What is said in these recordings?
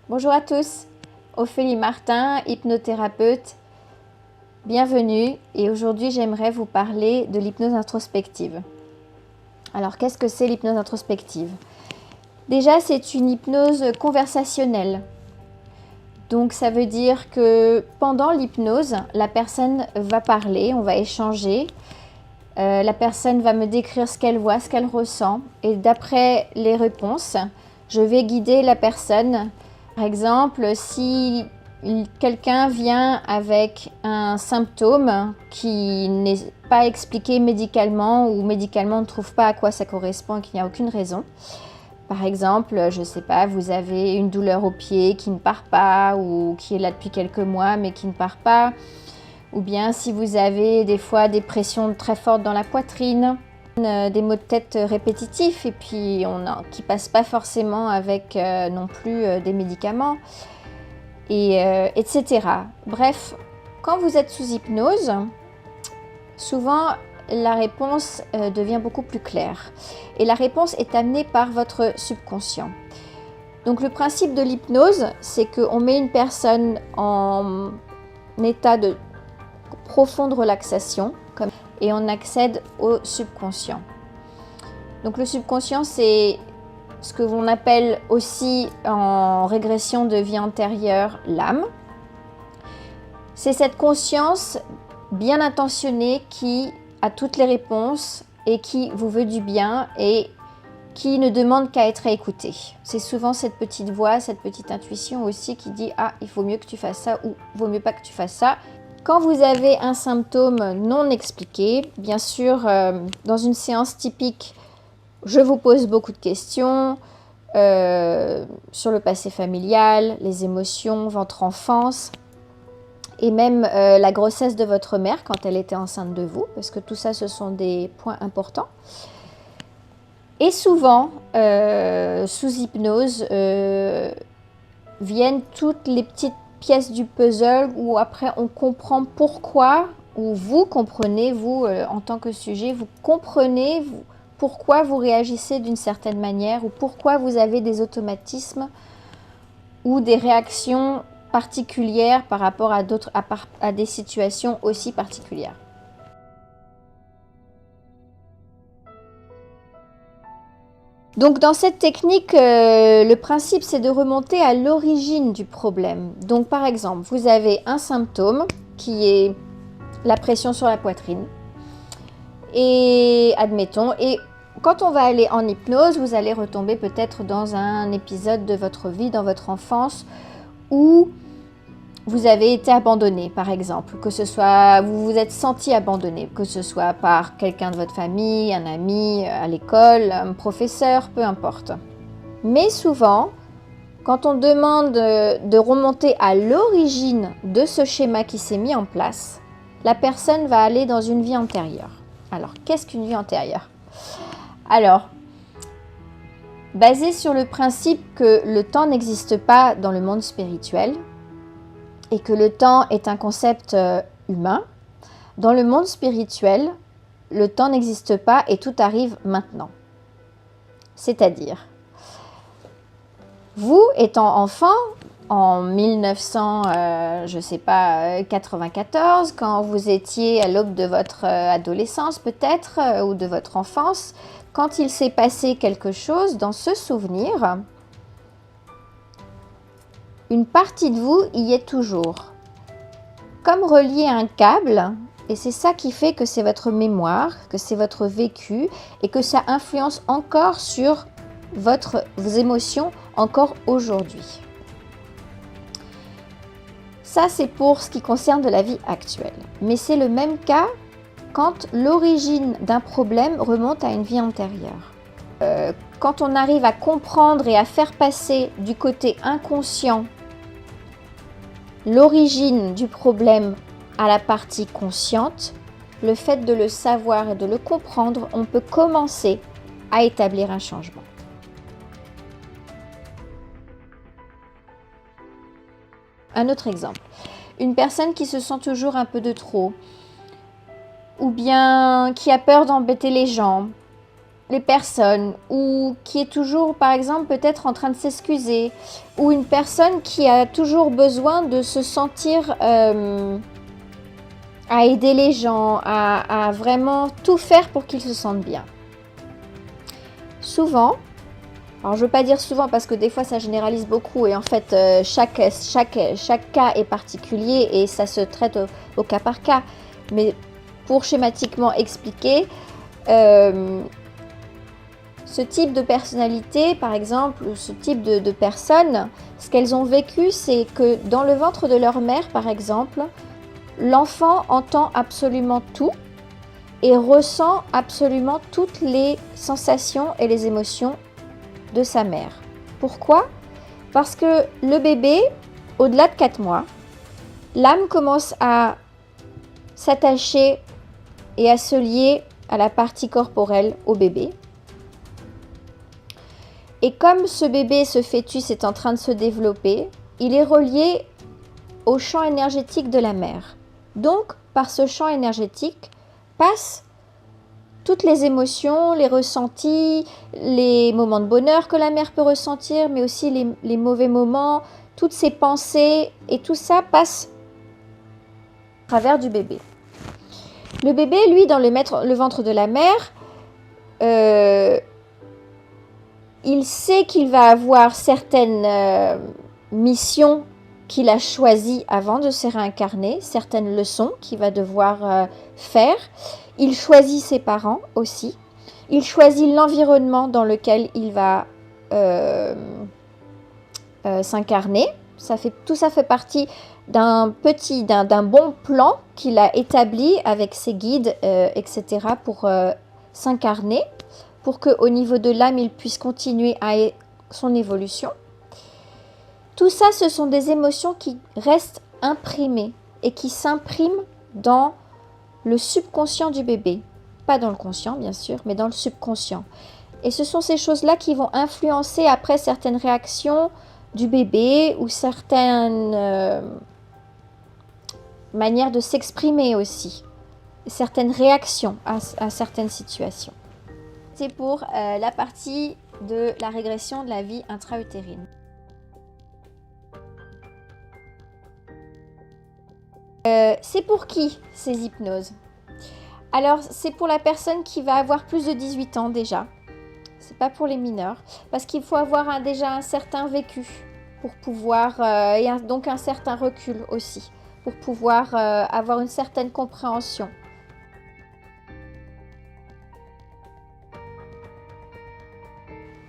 Bonjour à tous, Ophélie Martin, hypnothérapeute. Bienvenue et aujourd'hui j'aimerais vous parler de l'hypnose introspective. Alors qu'est-ce que c'est l'hypnose introspective? Déjà c'est une hypnose conversationnelle. Donc ça veut dire que pendant l'hypnose, la personne va parler, on va échanger. La personne va me décrire ce qu'elle voit, ce qu'elle ressent et d'après les réponses, je vais guider la personne. Par exemple, si quelqu'un vient avec un symptôme qui n'est pas expliqué médicalement ou médicalement on ne trouve pas à quoi ça correspond et qu'il n'y a aucune raison. Par exemple, je ne sais pas, vous avez une douleur au pied qui ne part pas ou qui est là depuis quelques mois mais qui ne part pas. Ou bien si vous avez des fois des pressions très fortes dans la poitrine, des maux de tête répétitifs et puis qui ne passent pas forcément avec non plus des médicaments, etc. Bref, quand vous êtes sous hypnose, souvent la réponse devient beaucoup plus claire. Et la réponse est amenée par votre subconscient. Donc le principe de l'hypnose, c'est qu'on met une personne en état de profonde relaxation et on accède au subconscient. Donc le subconscient, c'est ce que l'on appelle aussi en régression de vie antérieure l'âme. C'est cette conscience bien intentionnée qui a toutes les réponses et qui vous veut du bien et qui ne demande qu'à être écoutée. C'est souvent cette petite voix, cette petite intuition aussi qui dit « Ah, il faut mieux que tu fasses ça » ou « Vaut mieux pas que tu fasses ça ». Quand vous avez un symptôme non expliqué, bien sûr, dans une séance typique, je vous pose beaucoup de questions sur le passé familial, les émotions, votre enfance et même la grossesse de votre mère quand elle était enceinte de vous, parce que tout ça, ce sont des points importants. Et souvent, sous hypnose, viennent toutes les petites pièces du puzzle où après on comprend pourquoi, ou vous comprenez, vous en tant que sujet, vous comprenez pourquoi vous réagissez d'une certaine manière ou pourquoi vous avez des automatismes ou des réactions particulières par rapport à des situations aussi particulières. Donc dans cette technique, le principe c'est de remonter à l'origine du problème. Donc par exemple, vous avez un symptôme qui est la pression sur la poitrine. Et admettons, et quand on va aller en hypnose, vous allez retomber peut-être dans un épisode de votre vie, dans votre enfance, où vous avez été abandonné, par exemple, que ce soit, vous vous êtes senti abandonné, que ce soit par quelqu'un de votre famille, un ami, à l'école, un professeur, peu importe. Mais souvent, quand on demande de remonter à l'origine de ce schéma qui s'est mis en place, la personne va aller dans une vie antérieure. Alors, qu'est-ce qu'une vie antérieure? Alors, basé sur le principe que le temps n'existe pas dans le monde spirituel, et que le temps est un concept humain, dans le monde spirituel, le temps n'existe pas et tout arrive maintenant. C'est-à-dire, vous étant enfant, en 1994, quand vous étiez à l'aube de votre adolescence peut-être, ou de votre enfance, quand il s'est passé quelque chose dans ce souvenir, une partie de vous y est toujours, comme relié à un câble, et c'est ça qui fait que c'est votre mémoire, que c'est votre vécu, et que ça influence encore sur vos émotions encore aujourd'hui. Ça, c'est pour ce qui concerne de la vie actuelle. Mais c'est le même cas quand l'origine d'un problème remonte à une vie antérieure. Quand on arrive à comprendre et à faire passer du côté inconscient l'origine du problème à la partie consciente, le fait de le savoir et de le comprendre, on peut commencer à établir un changement. Un autre exemple, une personne qui se sent toujours un peu de trop, ou bien qui a peur d'embêter les gens, les personnes, ou qui est toujours, par exemple, peut-être en train de s'excuser, ou une personne qui a toujours besoin de se sentir à aider les gens, à vraiment tout faire pour qu'ils se sentent bien. Souvent, alors je ne veux pas dire souvent parce que des fois ça généralise beaucoup et en fait chaque cas est particulier et ça se traite au cas par cas, mais pour schématiquement expliquer, ce type de personnalité, par exemple, ou ce type de personnes, ce qu'elles ont vécu, c'est que dans le ventre de leur mère, par exemple, l'enfant entend absolument tout et ressent absolument toutes les sensations et les émotions de sa mère. Pourquoi? Parce que le bébé, au-delà de 4 mois, l'âme commence à s'attacher et à se lier à la partie corporelle au bébé. Et comme ce bébé, ce fœtus est en train de se développer, il est relié au champ énergétique de la mère. Donc, par ce champ énergétique, passent toutes les émotions, les ressentis, les moments de bonheur que la mère peut ressentir, mais aussi les mauvais moments, toutes ces pensées, et tout ça passe à travers du bébé. Le bébé, lui, dans le ventre de la mère, il sait qu'il va avoir certaines missions qu'il a choisies avant de se réincarner, certaines leçons qu'il va devoir faire. Il choisit ses parents aussi. Il choisit l'environnement dans lequel il va s'incarner. Tout ça fait partie d'un bon plan qu'il a établi avec ses guides, etc. pour s'incarner, pour qu'au niveau de l'âme, il puisse continuer son évolution. Tout ça, ce sont des émotions qui restent imprimées et qui s'impriment dans le subconscient du bébé. Pas dans le conscient, bien sûr, mais dans le subconscient. Et ce sont ces choses-là qui vont influencer après certaines réactions du bébé ou certaines manières de s'exprimer aussi. Certaines réactions à certaines situations. C'est pour la partie de la régression de la vie intra-utérine. C'est pour qui ces hypnoses? Alors, c'est pour la personne qui va avoir plus de 18 ans déjà. C'est pas pour les mineurs. Parce qu'il faut avoir déjà un certain vécu pour pouvoir, et donc un certain recul aussi, pour pouvoir avoir une certaine compréhension.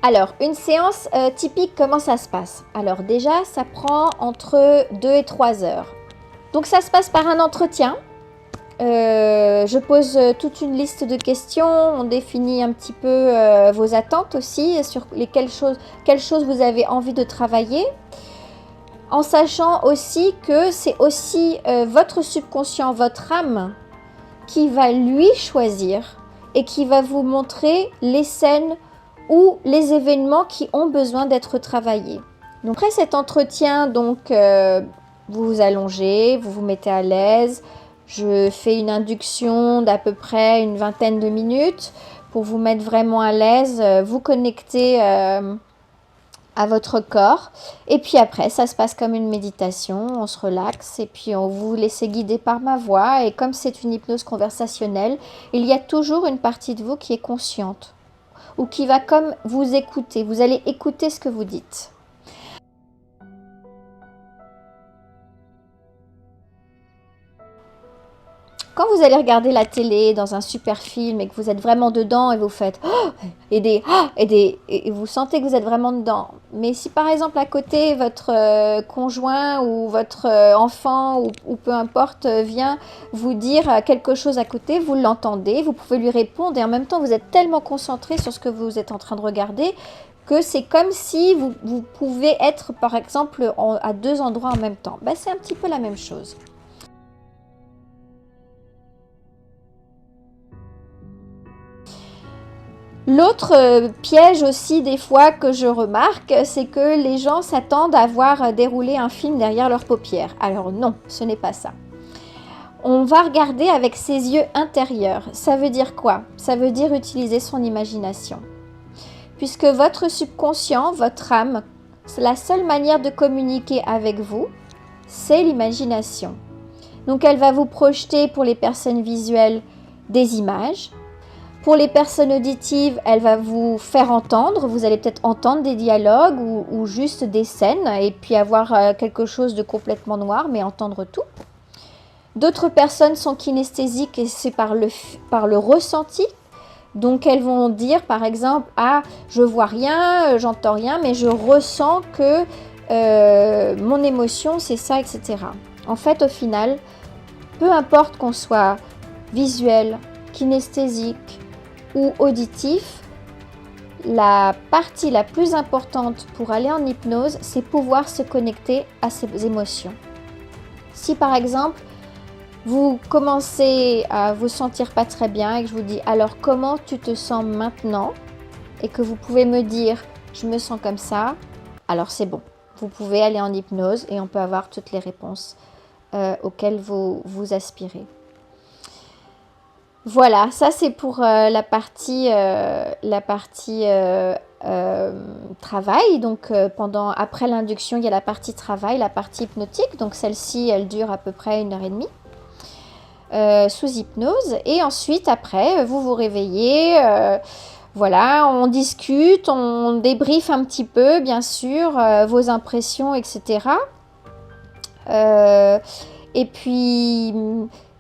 Alors, une séance typique, comment ça se passe? Alors déjà, ça prend entre 2 et 3 heures. Donc ça se passe par un entretien. Je pose toute une liste de questions, on définit un petit peu vos attentes aussi, sur quelles choses vous avez envie de travailler, en sachant aussi que c'est aussi votre subconscient, votre âme, qui va lui choisir et qui va vous montrer les scènes ou les événements qui ont besoin d'être travaillés. Donc après cet entretien, vous vous allongez, vous vous mettez à l'aise. Je fais une induction d'à peu près une vingtaine de minutes pour vous mettre vraiment à l'aise, vous connecter à votre corps. Et puis après, ça se passe comme une méditation, on se relaxe et puis on vous laisse guider par ma voix. Et comme c'est une hypnose conversationnelle, il y a toujours une partie de vous qui est consciente ou qui va comme vous écouter. Vous allez écouter ce que vous dites. Quand vous allez regarder la télé dans un super film et que vous êtes vraiment dedans et vous faites et vous sentez que vous êtes vraiment dedans. Mais si par exemple à côté votre conjoint ou votre enfant ou peu importe vient vous dire quelque chose à côté, vous l'entendez, vous pouvez lui répondre et en même temps vous êtes tellement concentré sur ce que vous êtes en train de regarder que c'est comme si vous pouvez être par exemple à 2 endroits en même temps. Ben, c'est un petit peu la même chose. L'autre piège aussi des fois que je remarque, c'est que les gens s'attendent à voir dérouler un film derrière leurs paupières. Alors non, ce n'est pas ça. On va regarder avec ses yeux intérieurs. Ça veut dire quoi? Ça veut dire utiliser son imagination. Puisque votre subconscient, votre âme, la seule manière de communiquer avec vous, c'est l'imagination. Donc elle va vous projeter pour les personnes visuelles des images. Pour les personnes auditives, elle va vous faire entendre. Vous allez peut-être entendre des dialogues ou juste des scènes et puis avoir quelque chose de complètement noir, mais entendre tout. D'autres personnes sont kinesthésiques et c'est par le ressenti. Donc elles vont dire par exemple, ah je vois rien, j'entends rien, mais je ressens que mon émotion c'est ça, etc. En fait au final, peu importe qu'on soit visuel, kinesthésique ou auditif, la partie la plus importante pour aller en hypnose, c'est pouvoir se connecter à ses émotions. Si par exemple, vous commencez à vous sentir pas très bien et que je vous dis alors comment tu te sens maintenant et que vous pouvez me dire je me sens comme ça, alors c'est bon. Vous pouvez aller en hypnose et on peut avoir toutes les réponses auxquelles vous aspirez. Voilà, ça c'est pour la partie travail. Donc après l'induction, il y a la partie travail, la partie hypnotique. Donc celle-ci, elle dure à peu près 1h30. Sous hypnose et ensuite après vous vous réveillez, voilà, on discute, on débriefe un petit peu bien sûr vos impressions, etc. Et puis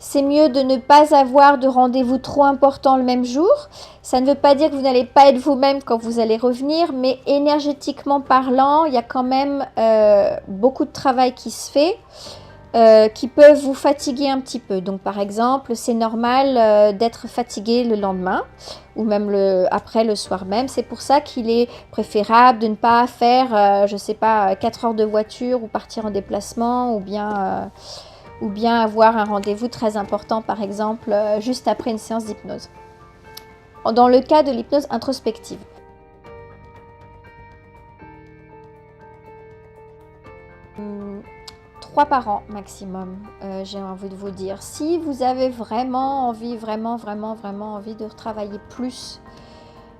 c'est mieux de ne pas avoir de rendez-vous trop important le même jour. Ça ne veut pas dire que vous n'allez pas être vous-même quand vous allez revenir, mais énergétiquement parlant, il y a quand même beaucoup de travail qui se fait. Qui peuvent vous fatiguer un petit peu. Donc par exemple, c'est normal d'être fatigué le lendemain ou même après le soir même. C'est pour ça qu'il est préférable de ne pas faire, je sais pas, 4 heures de voiture ou partir en déplacement ou bien avoir un rendez-vous très important par exemple juste après une séance d'hypnose. Dans le cas de l'hypnose introspective. 3 par an maximum, j'ai envie de vous dire. Si vous avez vraiment envie, vraiment envie de travailler plus,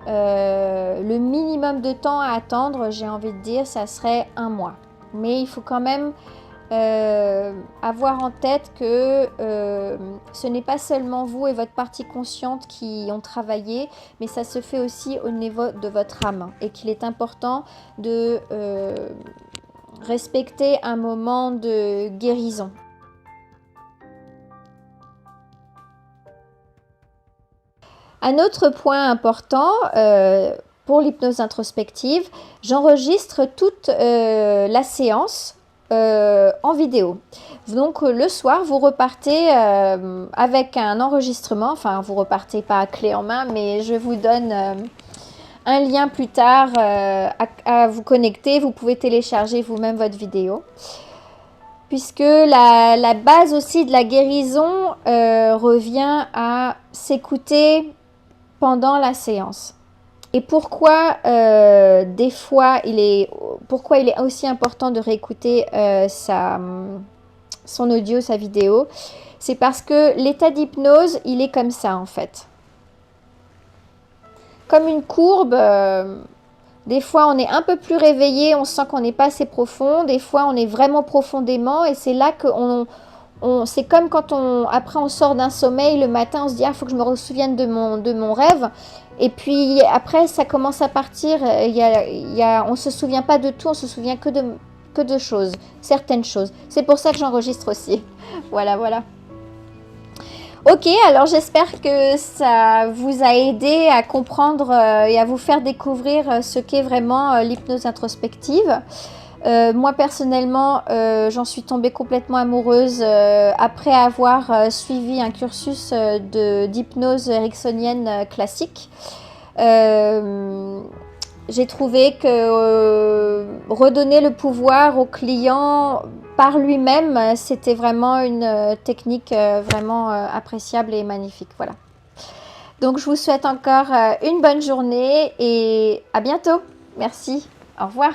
le minimum de temps à attendre, j'ai envie de dire, ça serait 1 mois. Mais il faut quand même avoir en tête que ce n'est pas seulement vous et votre partie consciente qui ont travaillé, mais ça se fait aussi au niveau de votre âme et qu'il est important de respecter un moment de guérison. Un autre point important pour l'hypnose introspective, j'enregistre toute la séance en vidéo. Donc le soir, vous repartez avec un enregistrement, enfin vous repartez pas à clé en main, mais je vous donne un lien plus tard à vous connecter. Vous pouvez télécharger vous-même votre vidéo. Puisque la base aussi de la guérison revient à s'écouter pendant la séance. Et pourquoi des fois pourquoi il est aussi important de réécouter son audio, sa vidéo, c'est parce que l'état d'hypnose, il est comme ça en fait. Comme une courbe, des fois on est un peu plus réveillé, on sent qu'on n'est pas assez profond, des fois on est vraiment profondément et c'est là que c'est comme quand après on sort d'un sommeil le matin, on se dit ah faut que je me ressouvienne de mon rêve et puis après ça commence à partir, on se souvient pas de tout, on se souvient que de choses, certaines choses. C'est pour ça que j'enregistre aussi. Voilà. Ok, alors j'espère que ça vous a aidé à comprendre et à vous faire découvrir ce qu'est vraiment l'hypnose introspective. Moi personnellement, j'en suis tombée complètement amoureuse après avoir suivi un cursus d'hypnose ericksonienne classique. J'ai trouvé que redonner le pouvoir au client par lui-même, c'était vraiment une technique vraiment appréciable et magnifique. Voilà. Donc je vous souhaite encore une bonne journée et à bientôt. Merci. Au revoir.